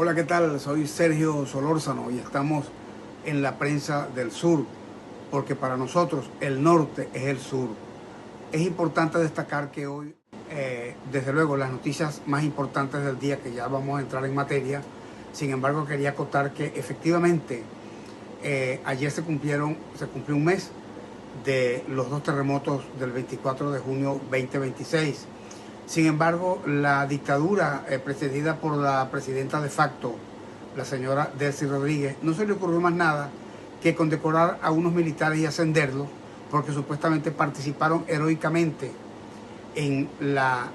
Hola, ¿qué tal? Soy Sergio Solórzano y estamos en la prensa del sur, porque para nosotros el norte es el sur. Es importante destacar que hoy, desde luego, las noticias más importantes del día, que ya vamos a entrar en materia. Sin embargo, quería acotar que efectivamente ayer se cumplió un mes de los dos terremotos del 24 de junio 2026. Sin embargo, la dictadura precedida por la presidenta de facto, la señora Delcy Rodríguez, no se le ocurrió más nada que condecorar a unos militares y ascenderlos porque supuestamente participaron heroicamente en la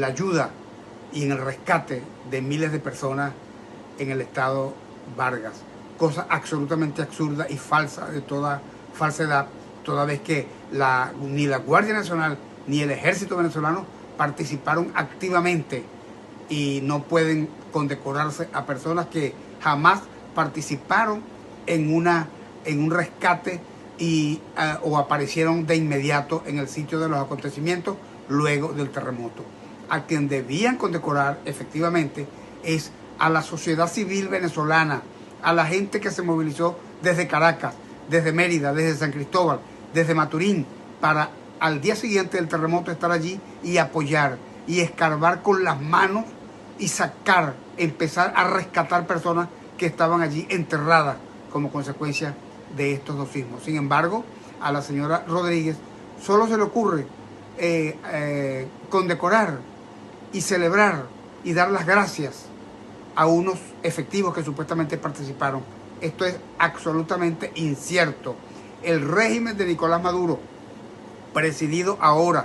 ayuda y en el rescate de miles de personas en el estado Vargas. Cosa absolutamente absurda y falsa, de toda falsedad, toda vez que ni la Guardia Nacional ni el ejército venezolano participaron activamente, y no pueden condecorarse a personas que jamás participaron en un rescate o aparecieron de inmediato en el sitio de los acontecimientos luego del terremoto. A quien debían condecorar efectivamente es a la sociedad civil venezolana, a la gente que se movilizó desde Caracas, desde Mérida, desde San Cristóbal, desde Maturín, para al día siguiente del terremoto estar allí y apoyar y escarbar con las manos y empezar a rescatar personas que estaban allí enterradas como consecuencia de estos dos sismos. Sin embargo, a la señora Rodríguez solo se le ocurre condecorar y celebrar y dar las gracias a unos efectivos que supuestamente participaron. Esto es absolutamente incierto. El régimen de Nicolás Maduro, presidido ahora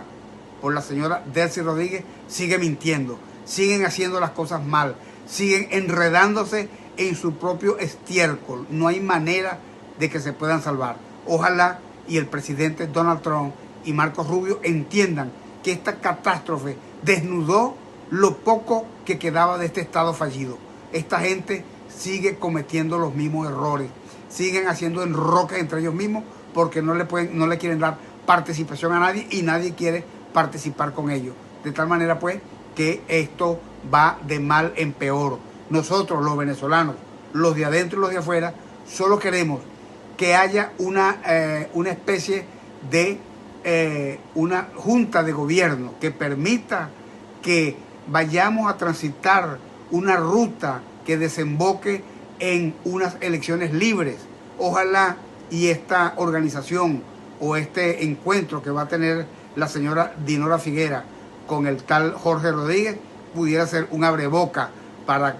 por la señora Delcy Rodríguez, sigue mintiendo, siguen haciendo las cosas mal, siguen enredándose en su propio estiércol. No hay manera de que se puedan salvar. Ojalá y el presidente Donald Trump y Marco Rubio entiendan que esta catástrofe desnudó lo poco que quedaba de este estado fallido. Esta gente sigue cometiendo los mismos errores, siguen haciendo enroques entre ellos mismos porque no le quieren dar participación a nadie y nadie quiere participar con ellos. De tal manera pues que esto va de mal en peor. Nosotros los venezolanos, los de adentro y los de afuera, solo queremos que haya una especie de una junta de gobierno que permita que vayamos a transitar una ruta que desemboque en unas elecciones libres. Ojalá y esta organización o este encuentro que va a tener la señora Dinora Figuera con el tal Jorge Rodríguez pudiera ser un abreboca para,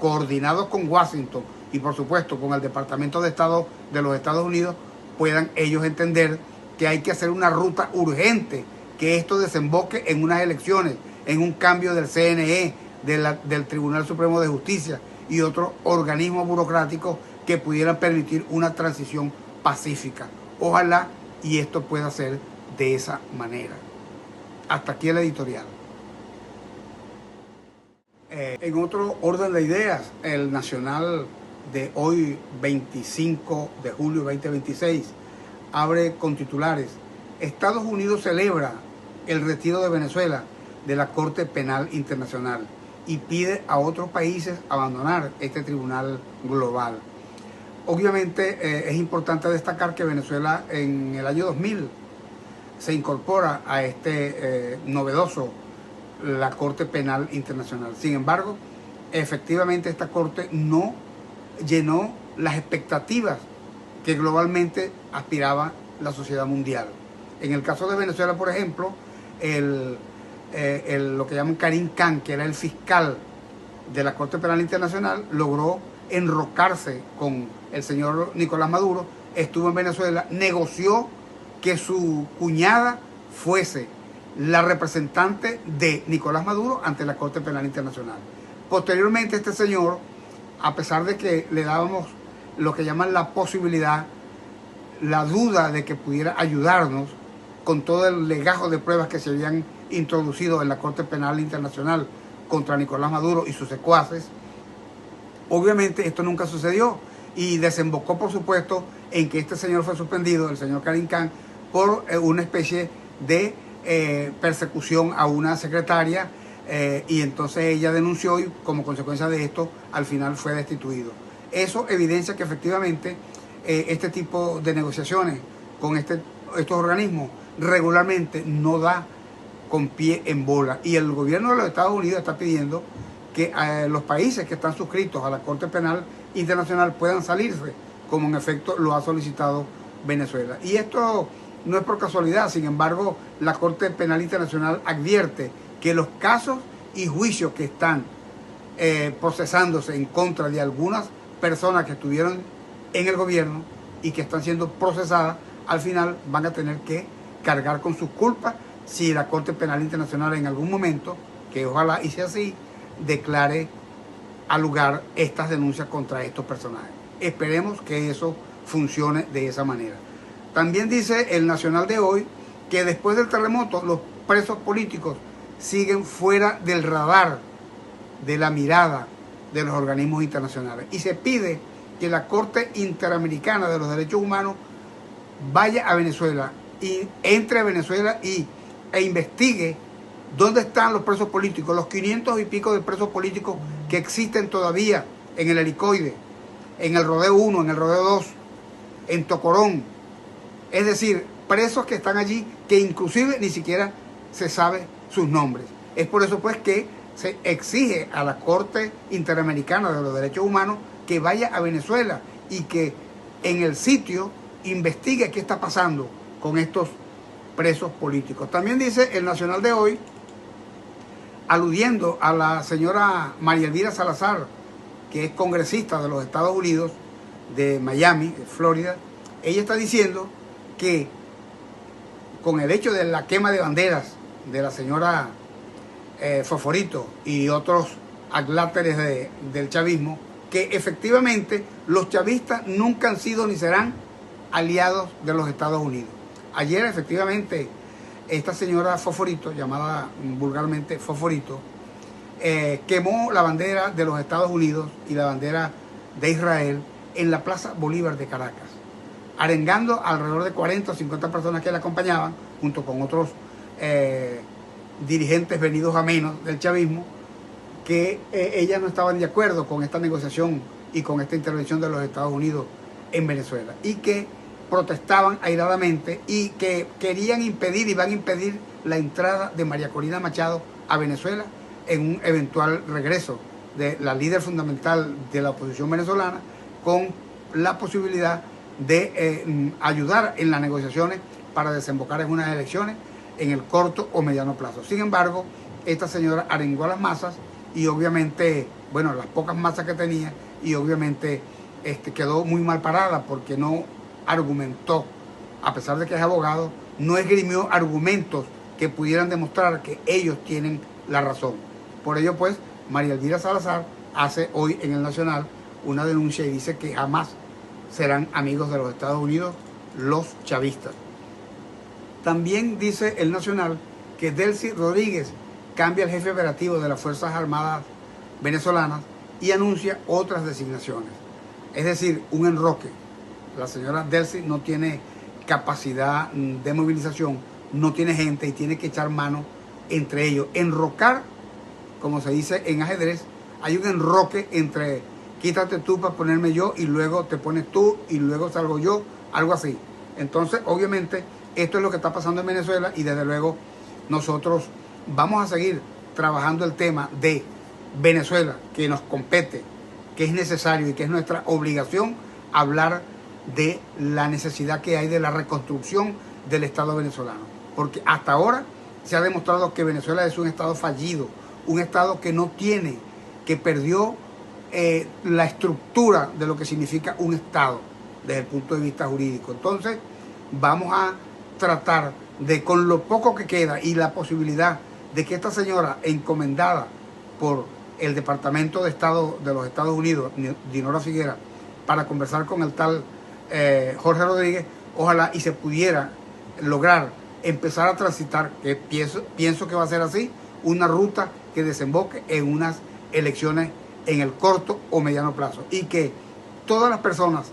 coordinados con Washington y por supuesto con el Departamento de Estado de los Estados Unidos, puedan ellos entender que hay que hacer una ruta urgente, que esto desemboque en unas elecciones, en un cambio del CNE, del Tribunal Supremo de Justicia y otros organismos burocráticos que pudieran permitir una transición pacífica. Ojalá y esto pueda ser de esa manera. Hasta aquí el editorial. En otro orden de ideas, el Nacional de hoy, 25 de julio 2026, abre con titulares: Estados Unidos celebra el retiro de Venezuela de la Corte Penal Internacional y pide a otros países abandonar este tribunal global. Obviamente es importante destacar que Venezuela en el año 2000 se incorpora a este novedoso, la Corte Penal Internacional. Sin embargo, efectivamente esta Corte no llenó las expectativas que globalmente aspiraba la sociedad mundial. En el caso de Venezuela, por ejemplo, lo que llaman Karim Khan, que era el fiscal de la Corte Penal Internacional, logró enrocarse con el señor Nicolás Maduro, estuvo en Venezuela, negoció que su cuñada fuese la representante de Nicolás Maduro ante la Corte Penal Internacional. Posteriormente, este señor, a pesar de que le dábamos lo que llaman la posibilidad, la duda de que pudiera ayudarnos con todo el legajo de pruebas que se habían introducido en la Corte Penal Internacional contra Nicolás Maduro y sus secuaces, obviamente esto nunca sucedió y desembocó, por supuesto, en que este señor fue suspendido, el señor Karim Khan, por una especie de persecución a una secretaria y entonces ella denunció y como consecuencia de esto al final fue destituido. Eso evidencia que efectivamente este tipo de negociaciones con estos organismos regularmente no da con pie en bola, y el gobierno de los Estados Unidos está pidiendo que los países que están suscritos a la Corte Penal Internacional puedan salirse, como en efecto lo ha solicitado Venezuela. Y esto no es por casualidad. Sin embargo, la Corte Penal Internacional advierte que los casos y juicios que están procesándose en contra de algunas personas que estuvieron en el gobierno y que están siendo procesadas, al final van a tener que cargar con sus culpas si la Corte Penal Internacional en algún momento, que ojalá y sea así, declare al lugar estas denuncias contra estos personajes. Esperemos que eso funcione de esa manera. También dice el Nacional de hoy que después del terremoto los presos políticos siguen fuera del radar, de la mirada de los organismos internacionales, y se pide que la Corte Interamericana de los Derechos Humanos vaya a Venezuela y entre a Venezuela e investigue dónde están los presos políticos, los 500 y pico de presos políticos que existen todavía en el Helicoide, en el Rodeo 1, en el Rodeo 2, en Tocorón. Es decir, presos que están allí que inclusive ni siquiera se sabe sus nombres. Es por eso pues que se exige a la Corte Interamericana de los Derechos Humanos que vaya a Venezuela y que en el sitio investigue qué está pasando con estos presos políticos. También dice el Nacional de hoy, aludiendo a la señora María Elvira Salazar, que es congresista de los Estados Unidos, de Miami, de Florida. Ella está diciendo que con el hecho de la quema de banderas de la señora Foforito y otros adláteres del chavismo, que efectivamente los chavistas nunca han sido ni serán aliados de los Estados Unidos. Ayer efectivamente esta señora Foforito, llamada vulgarmente Foforito, quemó la bandera de los Estados Unidos y la bandera de Israel en la Plaza Bolívar de Caracas, arengando alrededor de 40 o 50 personas que la acompañaban, junto con otros dirigentes venidos a menos del chavismo, que ellas no estaban de acuerdo con esta negociación y con esta intervención de los Estados Unidos en Venezuela, y que protestaban airadamente y que querían impedir y van a impedir la entrada de María Corina Machado a Venezuela en un eventual regreso de la líder fundamental de la oposición venezolana, con la posibilidad de ayudar en las negociaciones para desembocar en unas elecciones en el corto o mediano plazo. Sin embargo, esta señora arengó a las masas y obviamente, bueno, las pocas masas que tenía, y obviamente quedó muy mal parada porque no argumentó, a pesar de que es abogado, no esgrimió argumentos que pudieran demostrar que ellos tienen la razón. Por ello, pues, María Elvira Salazar hace hoy en el Nacional una denuncia y dice que jamás serán amigos de los Estados Unidos los chavistas. También dice el Nacional que Delcy Rodríguez cambia el jefe operativo de las Fuerzas Armadas venezolanas y anuncia otras designaciones. Es decir, un enroque. La señora Delcy no tiene capacidad de movilización, no tiene gente y tiene que echar mano entre ellos. Enrocar, como se dice en ajedrez, hay un enroque entre quítate tú para ponerme yo y luego te pones tú y luego salgo yo, algo así. Entonces, obviamente, esto es lo que está pasando en Venezuela y desde luego nosotros vamos a seguir trabajando el tema de Venezuela, que nos compete, que es necesario y que es nuestra obligación hablar de la necesidad que hay de la reconstrucción del Estado venezolano. Porque hasta ahora se ha demostrado que Venezuela es un Estado fallido, un Estado que no tiene, que perdió la estructura de lo que significa un Estado desde el punto de vista jurídico. Entonces vamos a tratar de, con lo poco que queda y la posibilidad de que esta señora encomendada por el Departamento de Estado de los Estados Unidos, Dinora Figuera, para conversar con el tal Jorge Rodríguez, ojalá y se pudiera lograr empezar a transitar, que pienso que va a ser así, una ruta que desemboque en unas elecciones en el corto o mediano plazo, y que todas las personas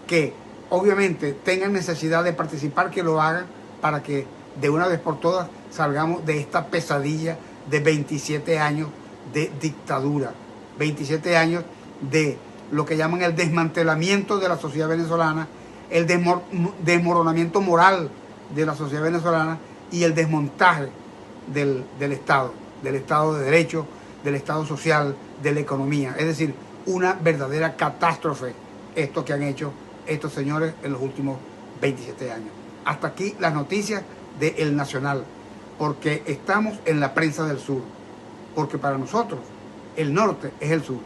que obviamente tengan necesidad de participar, que lo hagan, para que de una vez por todas salgamos de esta pesadilla de 27 años de dictadura, 27 años de lo que llaman el desmantelamiento de la sociedad venezolana, el desmoronamiento moral de la sociedad venezolana y el desmontaje del Estado de Derecho, del Estado social, de la economía. Es decir, una verdadera catástrofe esto que han hecho estos señores en los últimos 27 años. Hasta aquí las noticias de El Nacional, porque estamos en la prensa del sur, porque para nosotros el norte es el sur.